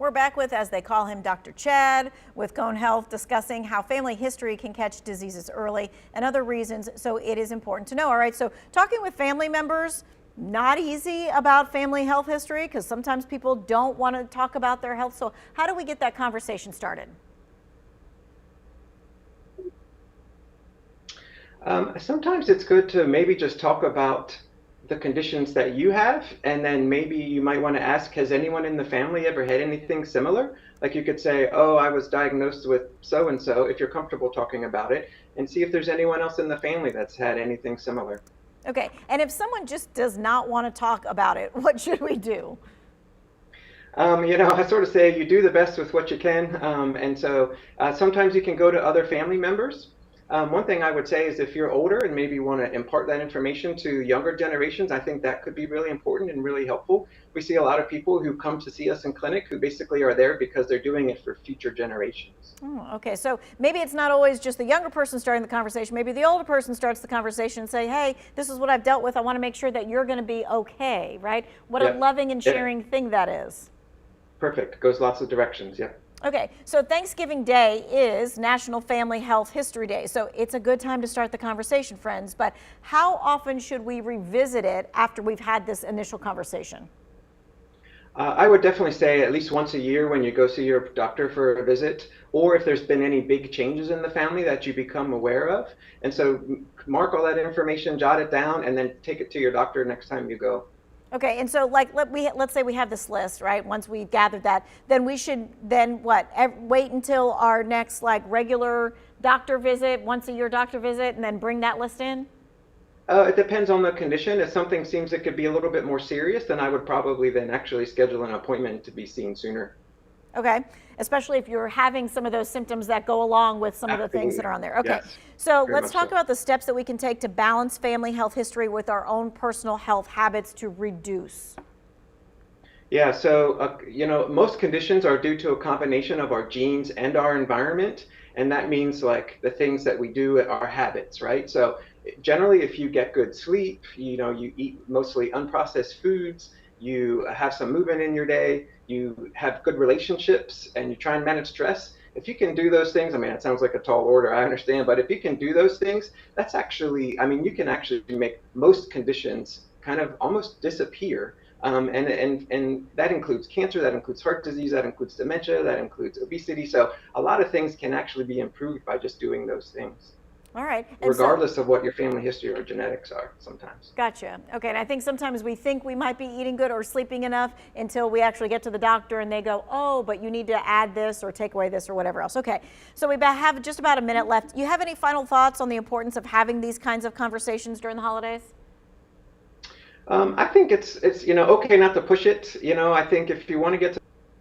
We're back with, as they call him, Dr. Chad with Cone Health, discussing how family history can catch diseases early and other reasons, so it is important to know. All right, so talking with family members, not easy about family health history because sometimes people don't want to talk about their health. So how do we get that conversation started? Sometimes it's good to maybe just talk about the conditions that you have, and then maybe you might want to ask, has anyone in the family ever had anything similar? Like you could say, oh, I was diagnosed with so-and-so, if you're comfortable talking about it, and see if there's anyone else in the family that's had anything similar. Okay, and if someone just does not want to talk about it, what should we do? I sort of say you do the best with what you can, and so sometimes you can go to other family members. One thing I would say is if you're older and maybe want to impart that information to younger generations, I think that could be really important and really helpful. We see a lot of people who come to see us in clinic who basically are there because they're doing it for future generations. Oh, okay, so maybe it's not always just the younger person starting the conversation. Maybe the older person starts the conversation and say, hey, this is what I've dealt with. I want to make sure that you're going to be okay, right? What a loving and sharing thing that is. Perfect. Goes lots of directions. Yeah. Okay, so Thanksgiving Day is National Family Health History Day, so it's a good time to start the conversation, friends, but how often should we revisit it after we've had this initial conversation? I would definitely say at least once a year when you go see your doctor for a visit, or if there's been any big changes in the family that you become aware of. And so mark all that information, jot it down, and then take it to your doctor next time you go. Okay, and so like let's say we have this list, right? Once we've gathered that, then we should wait until our next like regular doctor visit, once a year doctor visit, and then bring that list in? It depends on the condition. If something seems it could be a little bit more serious, then I would probably then actually schedule an appointment to be seen sooner. Okay, especially if you're having some of those symptoms that go along with some of the things that are on there. Okay, yes, so let's talk about the steps that we can take to balance family health history with our own personal health habits to reduce. Yeah, so most conditions are due to a combination of our genes and our environment, and that means like the things that we do, our habits, right? So generally, if you get good sleep, you eat mostly unprocessed foods, you have some movement in your day, you have good relationships, and you try and manage stress. If you can do those things, I mean, it sounds like a tall order, I understand, but if you can do those things, that's actually, I mean, you can actually make most conditions kind of almost disappear. And that includes cancer, that includes heart disease, that includes dementia, that includes obesity. So a lot of things can actually be improved by just doing those things. All right. Regardless of what your family history or genetics are sometimes. Gotcha. Okay, and I think sometimes we think we might be eating good or sleeping enough until we actually get to the doctor and they go, oh, but you need to add this or take away this or whatever else. Okay, so we have just about a minute left. You have any final thoughts on the importance of having these kinds of conversations during the holidays? I think it's okay not to push it. I think if you want to get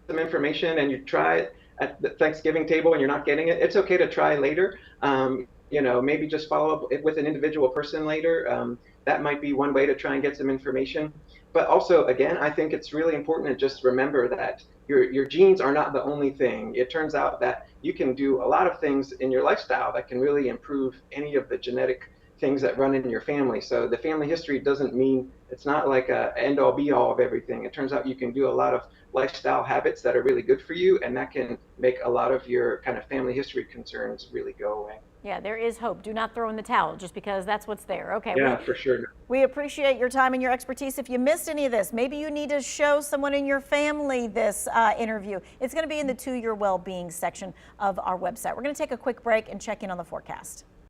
some information and you try it at the Thanksgiving table and you're not getting it, it's okay to try later. Maybe just follow up with an individual person later. That might be one way to try and get some information. But also, again, I think it's really important to just remember that your genes are not the only thing. It turns out that you can do a lot of things in your lifestyle that can really improve any of the genetic things that run in your family. So the family history doesn't mean, it's not like a end all be all of everything. It turns out you can do a lot of lifestyle habits that are really good for you, and that can make a lot of your kind of family history concerns really go away. Yeah, there is hope. Do not throw in the towel just because that's what's there. Okay. Yeah, for sure. We appreciate your time and your expertise. If you missed any of this, maybe you need to show someone in your family this interview. It's going to be in the To Your Well-Being section of our website. We're going to take a quick break and check in on the forecast.